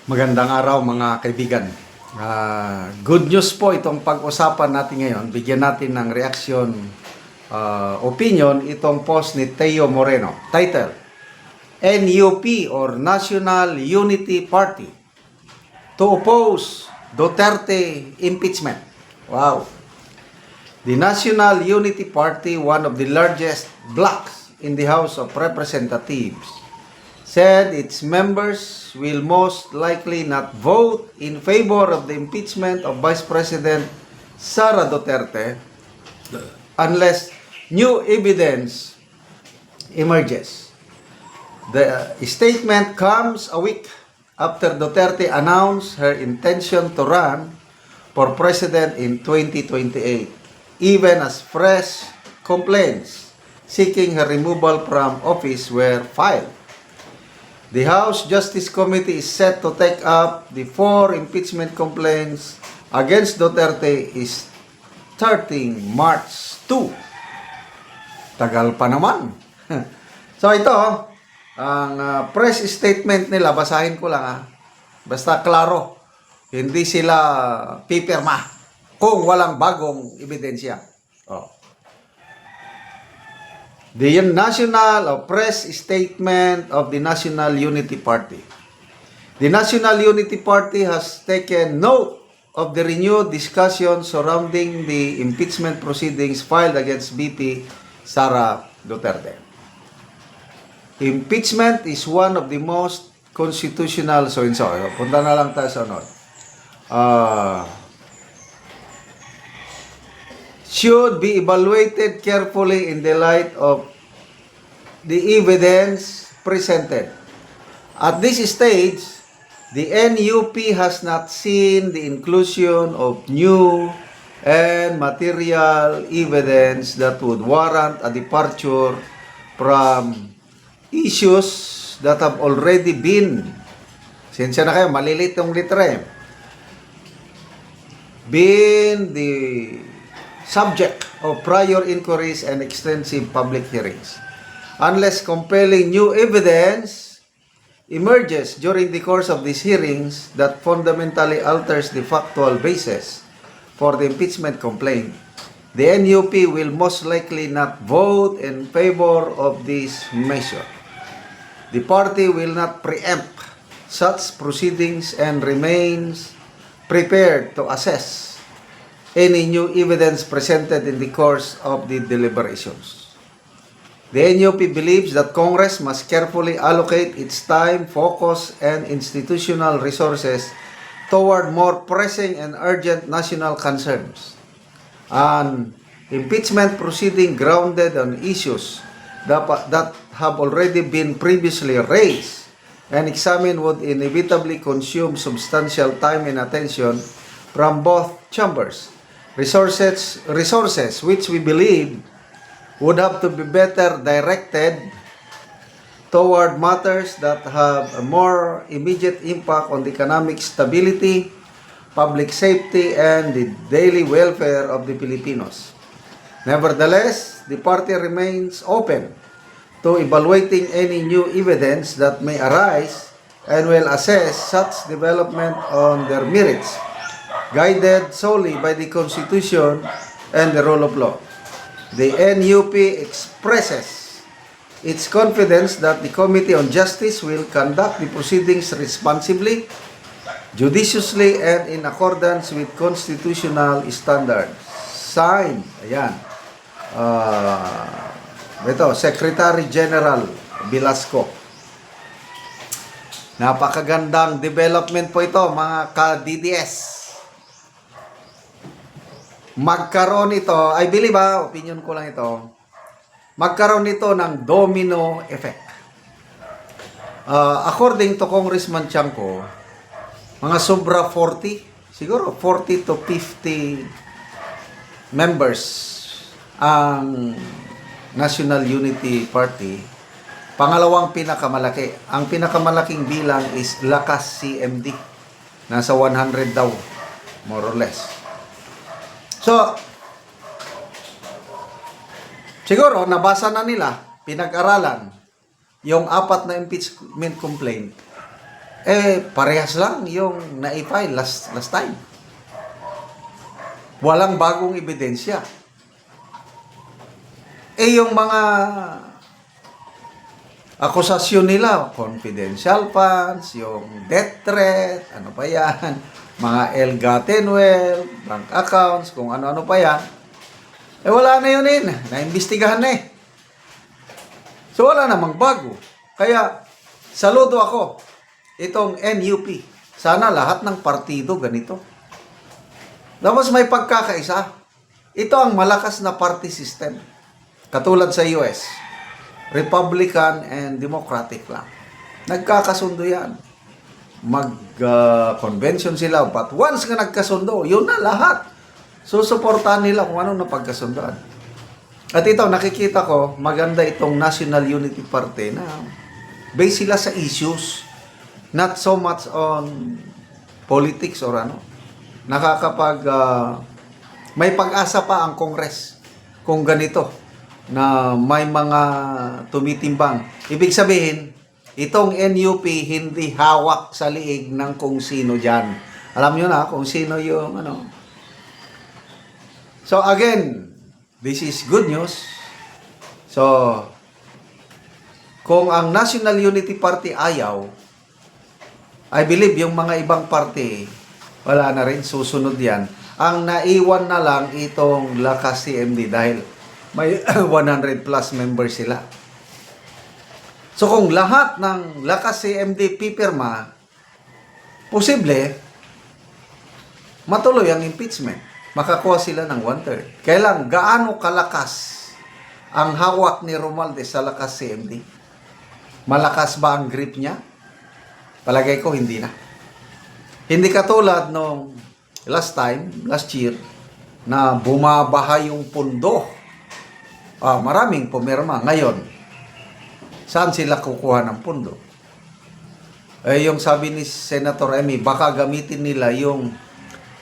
Magandang araw mga kaibigan. Good news po itong pag-usapan natin ngayon. Bigyan natin ng reaction, opinion itong post ni Teo Moreno. Title, NUP or National Unity Party to oppose Duterte impeachment. Wow. The National Unity Party, one of the largest blocs in the House of Representatives, said its members will most likely not vote in favor of the impeachment of Vice President Sara Duterte unless new evidence emerges. The statement comes a week after Duterte announced her intention to run for president in 2028, even as fresh complaints seeking her removal from office were filed. The House Justice Committee is set to take up the 4 impeachment complaints against Duterte is starting March 2. Tagal pa naman. So ito, ang press statement nila, basahin ko lang Basta klaro, hindi sila pipirma kung walang bagong ebidensya. The National Press Statement of the National Unity Party. The National Unity Party has taken note of the renewed discussion surrounding the impeachment proceedings filed against VP Sara Duterte. Impeachment is one of the most constitutional, punta na lang tayo sa should be evaluated carefully in the light of the evidence presented. At this stage, the NUP has not seen the inclusion of new and material evidence that would warrant a departure from issues that have already been, sensya na kayo, malilit yung litra been the subject of prior inquiries and extensive public hearings. Unless compelling new evidence emerges during the course of these hearings that fundamentally alters the factual basis for the impeachment complaint, the NUP will most likely not vote in favor of this measure. The party will not preempt such proceedings and remains prepared to assess any new evidence presented in the course of the deliberations. The NUP believes that Congress must carefully allocate its time, focus, and institutional resources toward more pressing and urgent national concerns. An impeachment proceeding grounded on issues that have already been previously raised and examined would inevitably consume substantial time and attention from both chambers. Resources which we believe would have to be better directed toward matters that have a more immediate impact on the economic stability, public safety, and the daily welfare of the Filipinos. Nevertheless, the party remains open to evaluating any new evidence that may arise and will assess such development on their merits, guided solely by the Constitution and the rule of law. The NUP expresses its confidence that the Committee on Justice will conduct the proceedings responsibly, judiciously, and in accordance with constitutional standards. Signed, Secretary General Velasco. Napakagandang development po ito, mga ka-DDS. Magkaroon ito, I believe opinion ko lang ito, magkaroon ito ng domino effect. According to Congressman Chanco, mga sobra 40, siguro 40 to 50 members ang National Unity Party. Pangalawang pinakamalaki. Ang pinakamalaking bilang is Lakas CMD. Nasa 100 daw, more or less. So, siguro, nabasa na nila, pinag-aralan, yung 4 na impeachment complaint Parehas lang yung na-file last time. Walang bagong ebidensya. Yung mga akusasyon nila, confidential funds, yung death threat, ano pa yan, mga ill-gotten wealth, bank accounts, kung ano-ano pa yan, wala na yun naimbestigahan na So wala namang bago. Kaya, saludo ako, itong NUP. Sana lahat ng partido ganito. Tapos may pagkakaisa. Ito ang malakas na party system. Katulad sa US. Republican and Democratic lang. Nagkakasundo yan. Mag-convention sila. But once nga nagkasundo, yun na lahat. Susuportahan nila kung anong napagkasundoan. At ito, nakikita ko, maganda itong National Unity Party na based sila sa issues. Not so much on politics or ano. May pag-asa pa ang Congress kung ganito na may mga tumitimbang. Ibig sabihin, itong NUP hindi hawak sa liig ng kung sino dyan. Alam nyo na kung sino yung ano. So again, this is good news. So, kung ang National Unity Party ayaw, I believe yung mga ibang party, wala na rin, susunod yan. Ang naiwan na lang itong Lakas CMD dahil may 100 plus members sila. So kung lahat ng Lakas CMD pipirma, posible, matuloy ang impeachment. Makakuha sila ng 1/3. Kailan, gaano kalakas ang hawak ni Romualdez sa Lakas CMD? Malakas ba ang grip niya? Palagay ko, hindi na. Hindi katulad nung last year, na bumabaha yung pundo. Maraming pumirma. Ngayon, saan sila kukuha ng pundo? Yung sabi ni Senator Emmy, baka gamitin nila yung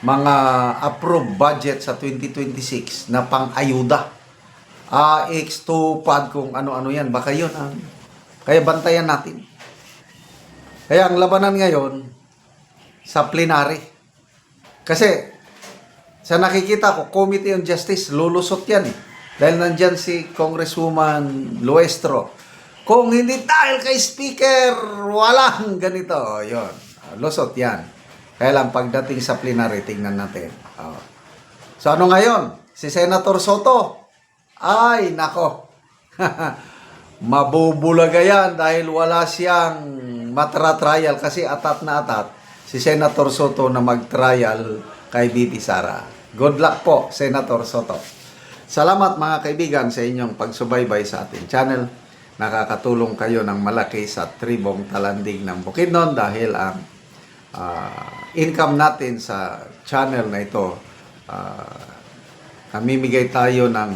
mga approved budget sa 2026 na pang-ayuda. X2 kung ano-ano yan. Baka yun. Kaya bantayan natin. Kaya ang labanan ngayon, sa plenary. Kasi, sa nakikita ko, Committee on Justice, lulusot yan Dahil nandyan si Congresswoman Luestro. Kung hindi dahil kay Speaker, walang ganito. Yun. Lusot yan. Kaya lang pagdating sa plenary, tingnan natin. So ano ngayon? Si Senator Soto. Ay, nako. Mabubulaga yan dahil wala siyang matra-trial kasi atat na atat si Senator Soto na mag-trial kay Bibi Sara. Good luck po, Senator Soto. Salamat mga kaibigan sa inyong pagsubaybay sa ating channel. Nakakatulong kayo ng malaki sa tribong talandig ng Bukidnon dahil ang income natin sa channel na ito, namimigay tayo ng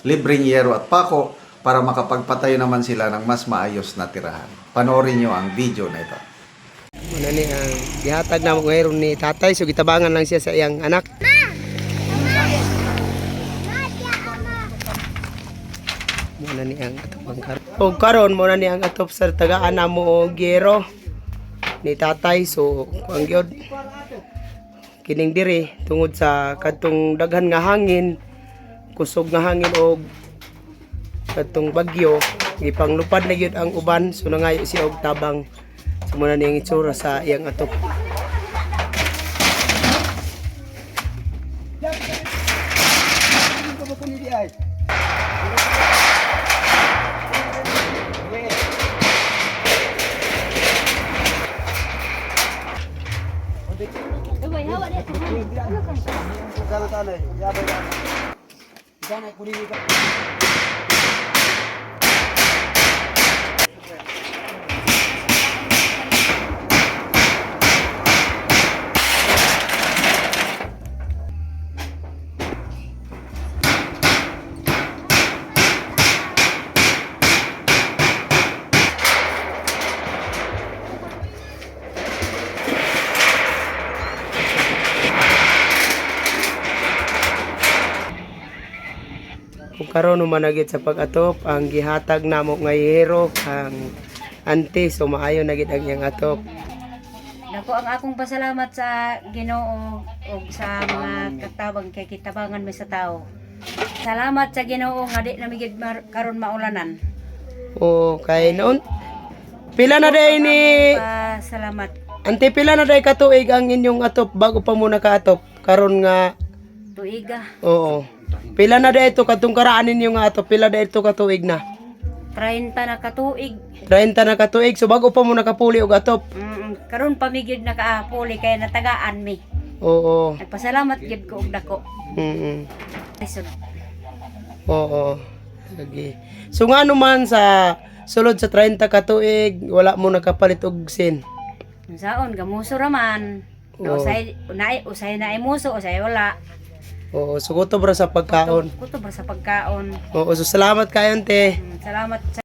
libreng yero at pako para makapagpatayo naman sila ng mas maayos na tirahan. Panoorin nyo ang video na ito. Muna ni ang gihatag na ngayon ni tatay, so gitabangan lang siya sa iyang anak. Muna ni ang atop karon. O karon muna ni ang atop sa tagaan na mo gero ni tatay, so ang gyud kining diri tungod sa kadtong daghan nga hangin, kusog nga hangin og kadtong bagyo, ipanglupad na gyud ang uban, so nangayo siya og tabang. So muna ni ang itsura sa iyang atop. Kung karon managit sa pag-atop ang gihatag namo nga yero ang ante, so maayo na gid ang iyang atop. Dako ang akong pasalamat sa Ginoo o sa mga katabang kay kitabangan mi sa tao. Salamat sa Ginoo nga di namigid karon maulanan. Kay noon. Pila na day ni Salamat. Ante, pila na day katuig ang inyong atop bago pa muna ka-atop? Karon nga, Tuiga. oo. Pila na day ito katong karaan ninyo nga atop? Pila day ito katuig na? 30 na katuig. 30 na katuig. So bago pa muna kapuli og atop? Karon pamigid na kaapuli kay natagaan mi. Oo. Nagpasalamat gid ko og dako. Lisod. Oo. Sige. So nga naman sa sulod sa 30 katuig, wala mo nakapalit og sin. Saon gamuso raman. Oo. Usay na imuso, usay wala. Oo, suguto bra sa pagkaon. Kuto ba sa pagkaon. Oo, so salamat kayo, ante. Salamat sa